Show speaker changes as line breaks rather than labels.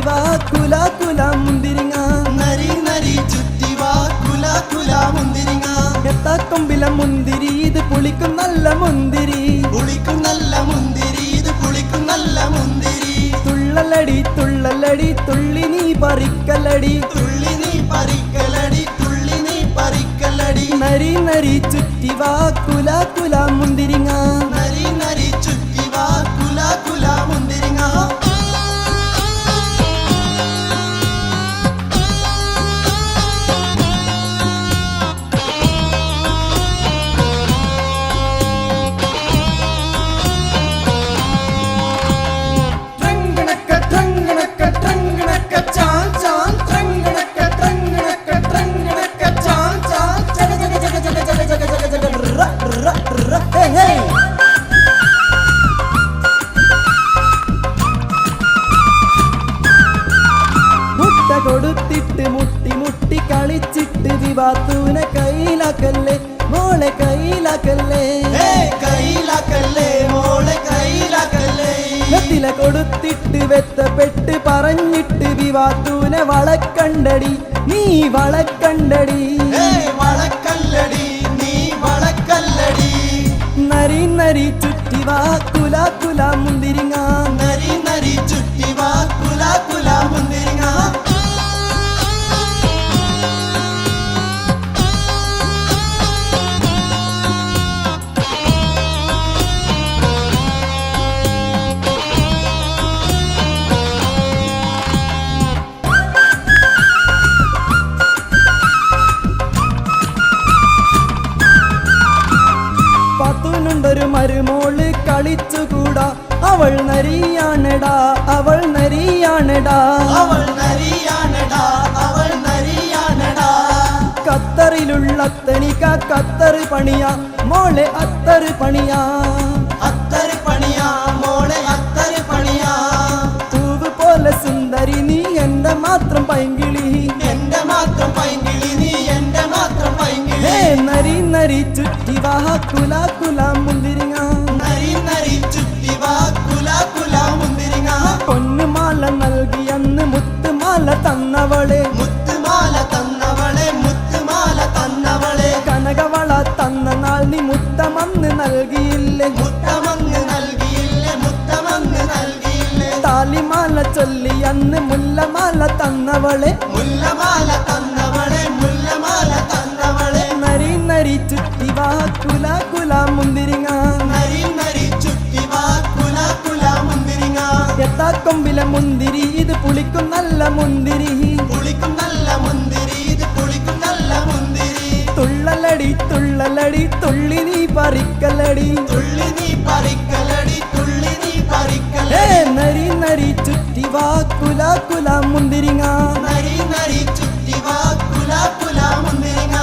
വാ കുല കുല മുന്തിരിങ്ങ
നരി നരി ചുറ്റി വാ കുല കുല മുന്തിരിങ്ങ
എത്താക്കൊമ്പില മുന്തിരി ഇത് പുളിക്കും നല്ല മുന്തിരി
പുളിക്കും നല്ല മുന്തിരി ഇത് പുളിക്കും നല്ല മുന്തിരി
തുള്ളലടി തുള്ളലടി തുള്ളി നീ പറിക്കലടി
തുള്ളി നീ പറിക്കലടി തുള്ളി നീ പറിക്കലടി
നരി നരി ചുറ്റി വാ കുല കുല മുന്തിരിങ്ങ
നരി നരി ചുറ്റി വാ കുല കുല മുന്തിരിങ്ങ
കൊടുത്തിട്ട് മുട്ടി മുട്ടി കളിച്ചിട്ട് വിവാത്തൂനെ കയ്യിലാക്കല്ലേ മോളെ കയ്യിലാക്കല്ലേ
കയ്യിലാക്കല്ലേ മോളെ കയ്യിലാക്കല്ലേ
വെത്തില കൊടുത്തിട്ട് വെത്തപ്പെട്ട് പറഞ്ഞിട്ട് വിവാത്തൂനെ വളക്കണ്ടടി നീ വളക്കണ്ടടി
വളക്കല്ലടി നീ വളക്കല്ലടി
നരി നരി ചുറ്റി വാ കുല കുല മുന്തിരിങ്ങ
നരി നരി ചുറ്റി വാ കുല കുല മുന്തിരിങ്ങ
പത്തുനുണ്ടൊരു മരുമോള് കളിച്ചുകൂടാ അവൾ നരിയാണടാ അവൾ നരിയാണടാ
അവൾ നരിയാണടാ അവൾ നരിയാണടാ
ഖത്തറിലുള്ള തനിക്ക ഖത്തറ് പണിയാ മോളെ അത്തറ് പണിയാ
അത്തറ് പണിയാ മോളെ അത്തറ് പണിയാ
പൂവ് പോലെ സുന്ദരി നീ എന്റെ മാത്രം പൈങ്കിളി
എന്റെ മാത്രം പൈങ്കിളി നീ എന്റെ മാത്രം പൈങ്കിളി
നരി നരി ചുറ്റി വാ കുല കുല മുന്തിരിങ്ങ
നരി നരി ചുറ്റി വാ കുല കുല മുന്തിരിങ്ങ
പൊന്നുമാല നൽകി അന്ന് മുത്തുമാല തന്നവളെ
മുത്തുമാല തന്നവളെ മുത്തുമാല തന്നവളെ
കനകവള തന്ന നാൾ നീ മുത്തമന്ന് നൽകിയില്ലേ
മുത്തമങ്ങ് നൽകിയില്ലേ മുത്തമങ്ങ് നൽകിയില്ലേ
താലിമാല ചൊല്ലി അന്ന് മുല്ലമാല തന്നവളെ
മുല്ലമാല തന്നവളെ മുല്ലമാല തന്നവളെ
നരി നരി ചുറ്റി വാ കുല കുല മുന്തിരിങ്ങ
നരി നരി ചുറ്റി വാ കുല കുല മുന്തിരിങ്ങ
എത്താക്കൊമ്പില മുന്തിരി ഇത് പുളിക്കും നല്ല മുന്തിരി
പുളിക്കും നല്ല മുന്തിരി ഇത് പുളിക്കും നല്ല മുന്തിരി
തുള്ളലടി തുള്ളലടി തുള്ളി നീ പറിക്കലടി
തുള്ളി നീ പറിക്കലടി തുള്ളി നീ പറിക്കലടി
നരി നരി ചുറ്റി വാ കുല കുല മുന്തിരിങ്ങ
നരി നരി ചുറ്റി വാ കുല കുല മുന്തിരിങ്ങ